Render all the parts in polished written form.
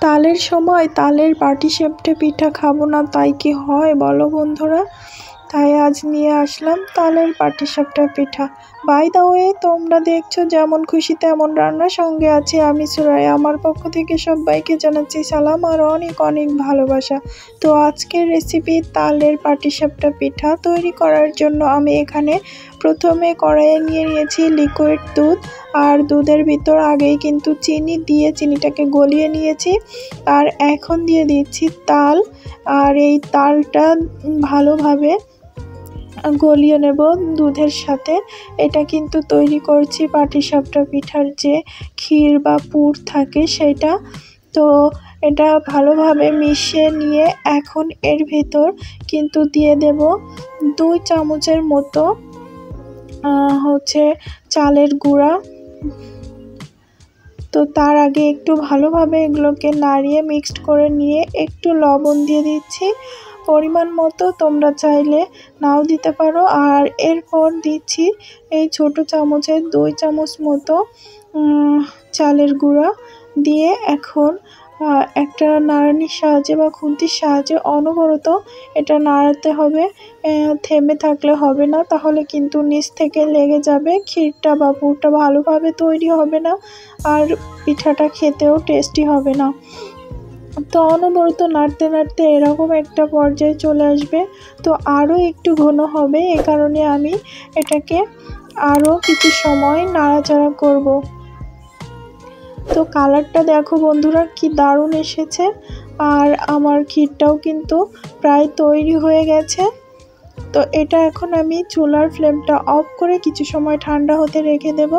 তালের সময় তালের পাটিসাপটা পিঠা খাবো না তাই কি হয় বলো বন্ধুরা। তাই আজ নিয়ে আসলাম তালের পাটিসাপটা পিঠা। বাই দ্য ওয়ে, তোমরা দেখছো যেমন খুশি তেমন রান্নার সঙ্গে আছি আমি সুরাইয়া। আমার পক্ষ থেকে সবাইকে জানাচ্ছি সালাম আর অনেক অনেক ভালোবাসা। তো আজকের রেসিপি তালের পাটিসাপটা পিঠা তৈরি করার জন্য আমি এখানে প্রথমে কড়াইয়ে নিয়ে নিয়েছি লিকুইড দুধ। আর দুধের ভিতর আগেই কিন্তু চিনি দিয়ে চিনিটাকে গলিয়ে নিয়েছি। আর এখন দিয়ে দিচ্ছি তাল। আর এই তালটা ভালোভাবে গলিয়ে নেব দুধের সাথে। এটা কিন্তু তৈরি করছি পাটিসাপটা পিঠার যে ক্ষীর বা পুর থাকে সেটা। তো এটা ভালোভাবে মিশিয়ে নিয়ে এখন এর ভিতর কিন্তু দিয়ে দেব 2 চামচের মতো চালের গুঁড়া। তো তার আগে একটু ভালোভাবে এগুলোকে নাড়িয়ে মিক্সড করে নিয়ে একটু লবণ দিয়ে দিচ্ছি পরিমাণ মতো, তোমরা চাইলে নাও দিতে পারো। আর এরপর দিচ্ছি এই ছোট চামচের 2 চামচ মতো চালের গুঁড়া দিয়ে এখন একটা নাড়ানির সাহায্যে বা খুন্তির সাহায্যে অনবরত এটা নাড়াতে হবে। থেমে থাকলে হবে না, তাহলে কিন্তু নিচ থেকে লেগে যাবে, ক্ষীরটা বা পুরটা ভালোভাবে তৈরি হবে না আর পিঠাটা খেতেও টেস্টি হবে না। তো অনবরত নাড়তে নাড়তে এরকম একটা পর্যায়ে চলে আসবে। তো আরও একটু ঘন হবে, এ কারণে আমি এটাকে আরও কিছু সময় নাড়াচাড়া করব। তো কালারটা দেখো বন্ধুরা কি দারুণ এসেছে। আর আমার ক্ষীরটাও কিন্তু প্রায় তৈরি হয়ে গেছে। তো এটা এখন আমি চুলার ফ্লেমটা অফ করে কিছু সময় ঠান্ডা হতে রেখে দেব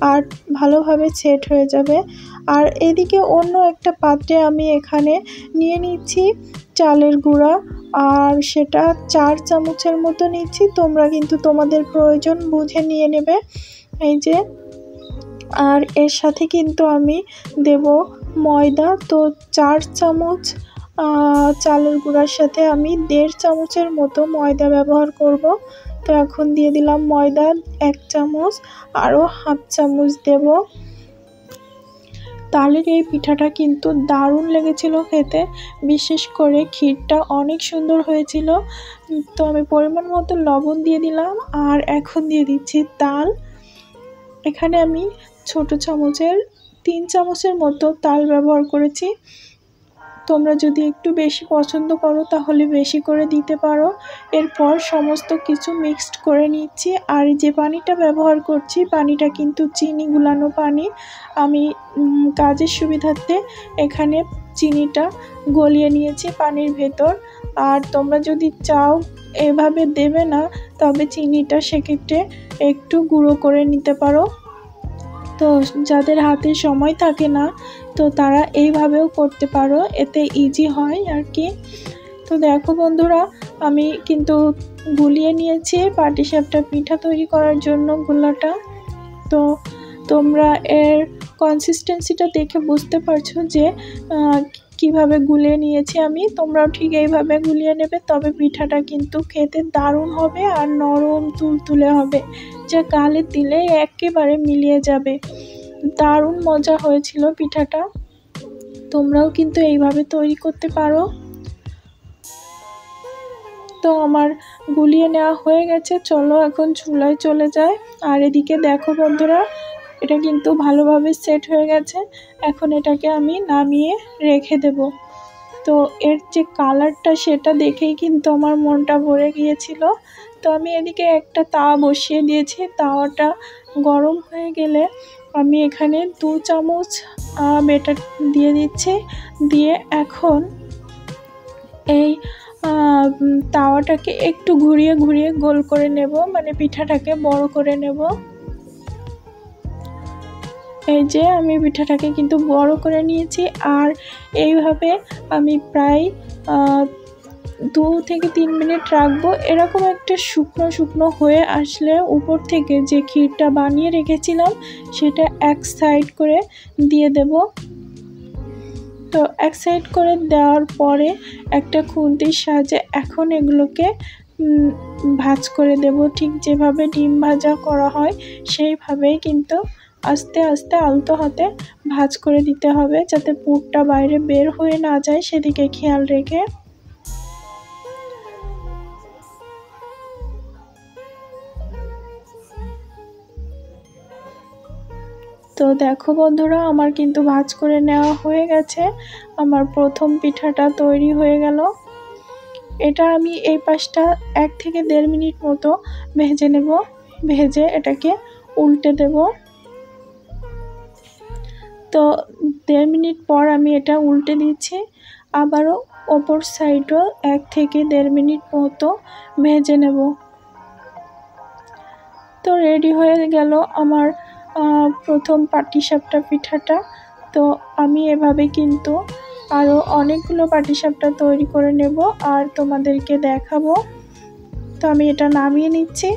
আর ভালোভাবে সেট হয়ে যাবে। আর এদিকে অন্য একটা পাত্রে আমি এখানে নিয়ে নিচ্ছি চালের গুঁড়া। আর সেটা 4 চামচের মতো নিচ্ছি, তোমরা কিন্তু তোমাদের প্রয়োজন বুঝে নিয়ে নেবে। এই যে, আর এর সাথে কিন্তু আমি দেব ময়দা। তো 4 চামচ চালের গুঁড়ার সাথে আমি 1.5 চামচের মতো ময়দা ব্যবহার করব। তো এখন দিয়ে দিলাম ময়দা 1 চামচ, আরও হাফ চামচ দেব। তালের এই পিঠাটা কিন্তু দারুণ লেগেছিল খেতে, বিশেষ করে ক্ষীরটা অনেক সুন্দর হয়েছিল। তো আমি পরিমাণ মতো লবণ দিয়ে দিলাম আর এখন দিয়ে দিচ্ছি তাল। এখানে আমি ছোট চামচের 3 চামচের মতো তাল ব্যবহার করেছি। তোমরা যদি একটু বেশি পছন্দ করো তাহলে বেশি করে দিতে পারো। এরপর সমস্ত কিছু মিক্সড করে নিচ্ছি। আর যে পানিটা ব্যবহার করছি পানিটা কিন্তু চিনি গুলানো পানি। আমি কাজের সুবিধার্থে এখানে চিনিটা গলিয়ে নিয়েছি পানির ভেতর। আর তোমরা যদি চাও এভাবে দেবে না, তবে চিনিটা সেক্ষেত্রে একটু গুঁড়ো করে নিতে পারো। তো যাদের হাতে সময় থাকে না তো তারা এইভাবেও করতে পারো, এতে ইজি হয় আর কি। তো দেখো বন্ধুরা, আমি কিন্তু গুলিয়ে নিয়েছি পাটিসাপটা পিঠা তৈরি করার জন্য গুলাটা। তো তোমরা এর কনসিস্টেন্সিটা দেখে বুঝতে পারছো যে কিভাবে গুলিয়ে নিয়েছি আমি। তোমরাও ঠিক এইভাবে গুলিয়ে নেবে, তবে পিঠাটা কিন্তু খেতে দারুণ হবে আর নরম তুলতুলে হবে, যা গালে দিলে একেবারে মিলিয়ে যাবে। দারুণ মজা হয়েছিল পিঠাটা, তোমরাও কিন্তু এইভাবে তৈরি করতে পারো। তো আমার গুলিয়ে নেওয়া হয়ে গেছে, চলো এখন চুলায় চলে যায়। আর এদিকে দেখো বন্ধুরা, এটা কিন্তু ভালোভাবে সেট হয়ে গেছে। এখন এটাকে আমি নামিয়ে রেখে দেব। তো এর যে কালারটা সেটা দেখেই কিন্তু আমার মনটা ভরে গিয়েছিল। তো আমি এদিকে একটা তাওয়া বসিয়ে দিয়েছি, তাওয়াটা গরম হয়ে গেলে আমি এখানে 2 চামচ বেটার দিয়ে দিচ্ছি। দিয়ে এখন এই তাওয়াটাকে একটু ঘুরিয়ে ঘুরিয়ে গোল করে নেব, মানে পিঠাটাকে বড় করে নেব। এই যে আমি পিঠাটাকে কিন্তু বড় করে নিয়েছি। আর এইভাবে আমি প্রায় 2 থেকে 3 মিনিট রাখবো। এরকম একটা শুকনো শুকনো হয়ে আসলে উপর থেকে যে ক্ষীরটা বানিয়ে রেখেছিলাম সেটা এক সাইড করে দিয়ে দেব। তো এক সাইড করে দেওয়ার পরে একটা খুন্তির সাহায্যে এখন এগুলোকে ভাঁজ করে দেব, ঠিক যেভাবে ডিম ভাজা করা হয় সেইভাবেই কিন্তু আস্তে আস্তে আলতো হাতে ভাঁজ করে দিতে হবে, যাতে পুরটা বাইরে বের হয়ে না যায় সেদিকে খেয়াল রেখে। তো দেখো বন্ধুরা, আমার কিন্তু ভাঁজ করে নেওয়া হয়ে গেছে। আমার প্রথম পিঠাটা তৈরি হয়ে গেল। এটা আমি এই পাশটা 1 থেকে 1.5 মিনিট মতো ভেজে নেব। ভেজে এটাকে উল্টে দেব। তো 1.5 মিনিট পর আমি এটা উল্টে দিচ্ছি। আবারও অপর সাইডও 1 থেকে 1.5 মিনিট মতো ভেজে নেব। তো রেডি হয়ে গেল আমার প্রথম পাটিসাপটা পিঠাটা। তো আমি এভাবে কিন্তু আরও অনেকগুলো পাটিসাপটা তৈরি করে নেব আর তোমাদেরকে দেখাবো। তো আমি এটা নামিয়ে নিচ্ছি।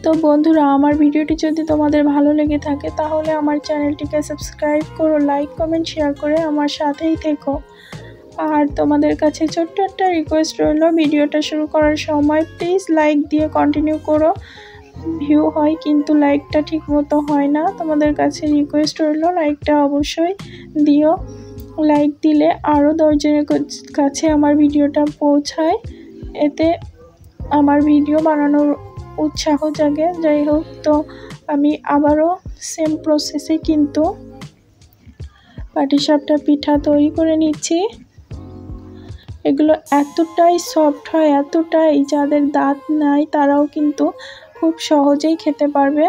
তো বন্ধুরা, আমার ভিডিওটি যদি তোমাদের ভালো লেগে থাকে তাহলে আমার চ্যানেলটিকে সাবস্ক্রাইব করো, লাইক কমেন্ট শেয়ার করে আমার সাথেই থেকো। আর তোমাদের কাছে ছোট্ট একটা রিকোয়েস্ট রইল, ভিডিওটা শুরু করার সময় প্লিজ লাইক দিয়ে কন্টিনিউ করো। ভিউ হয় কিন্তু লাইকটা ঠিক মতো হয় না। তোমাদের কাছে রিকোয়েস্ট রইল লাইকটা অবশ্যই দিও। লাইক দিলে আরও 10 জনের কাছে আমার ভিডিওটা পৌঁছায়, এতে আমার ভিডিও বানানোর উৎসাহ জাগে। যাই হোক, তো আমি আবারও সেম প্রসেসে কিন্তু পাটিসাপটা পিঠা তৈরি করে নিচ্ছি। এগুলো এতটাই সফট হয়, এতটাই, যাদের দাঁত নাই তারাও কিন্তু খুব সহজেই খেতে পারবে।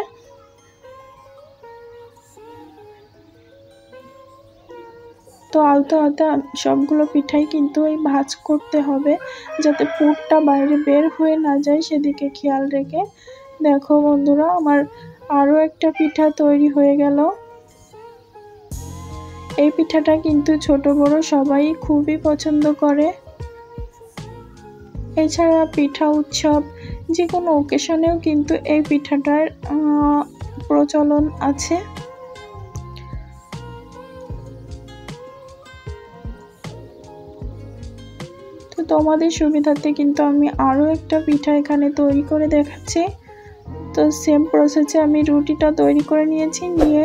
তো আলতো হাতে সবগুলো পিঠাই কিন্তু এই ভাঁজ করতে হবে, যাতে পুরটা বাইরে বের হয়ে না যায় সেদিকে খেয়াল রেখে। দেখো বন্ধুরা, আমার আরও একটা পিঠা তৈরি হয়ে গেল। এই পিঠাটা কিন্তু ছোট বড় সবাই খুবই পছন্দ করে। এছাড়া পিঠা উৎসব যে কোনো ওকেশনেও কিন্তু এই পিঠাটার প্রচলন আছে। তো তোমাদের সুবিধার্থে কিন্তু আমি আরও একটা পিঠা এখানে তৈরি করে দেখাচ্ছি। তো সেম প্রসেসে আমি রুটিটা তৈরি করে নিয়েছি, নিয়ে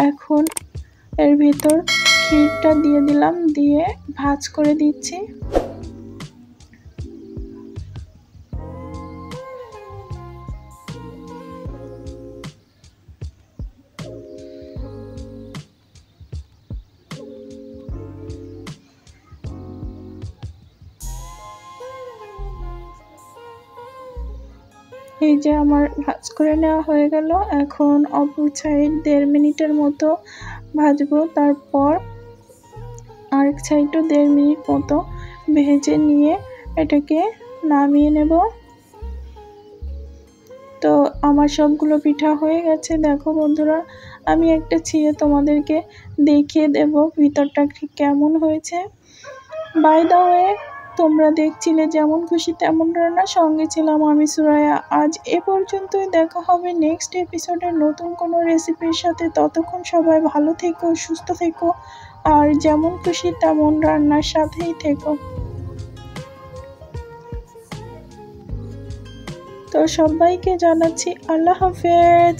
এখন এর ভিতর ক্ষীরটা দিয়ে দিলাম, দিয়ে ভাঁজ করে দিচ্ছি। এই যে আমার ভাঁজ করে নেওয়া হয়ে গেল। এখন অপর সাইড 1.5 মিনিটের মতো ভাজবো, তারপর আরেক সাইডও 1.5 মিনিট মতো ভেজে নিয়ে এটাকে নামিয়ে নেব। তো আমার সবগুলো পিঠা হয়ে গেছে। দেখো বন্ধুরা, আমি একটা ছিঁড়ে তোমাদেরকে দেখিয়ে দেব ভিতরটা ঠিক কেমন হয়েছে। বাই দ্য ওয়ে, তোমরা দেখছিলে যেমন খুশি তেমন রান্না, সঙ্গে ছিলাম আমি সুরাইয়া। আজ এ পর্যন্তই, দেখা হবে নেক্সট এপিসোডে নতুন কোনো রেসিপির সাথে। ততক্ষণ সবাই ভালো থেকো, সুস্থ থেকো আর যেমন খুশি তেমন রান্নার সাথেই থেকো। তো সবাইকে জানাচ্ছি আল্লাহ হাফেজ।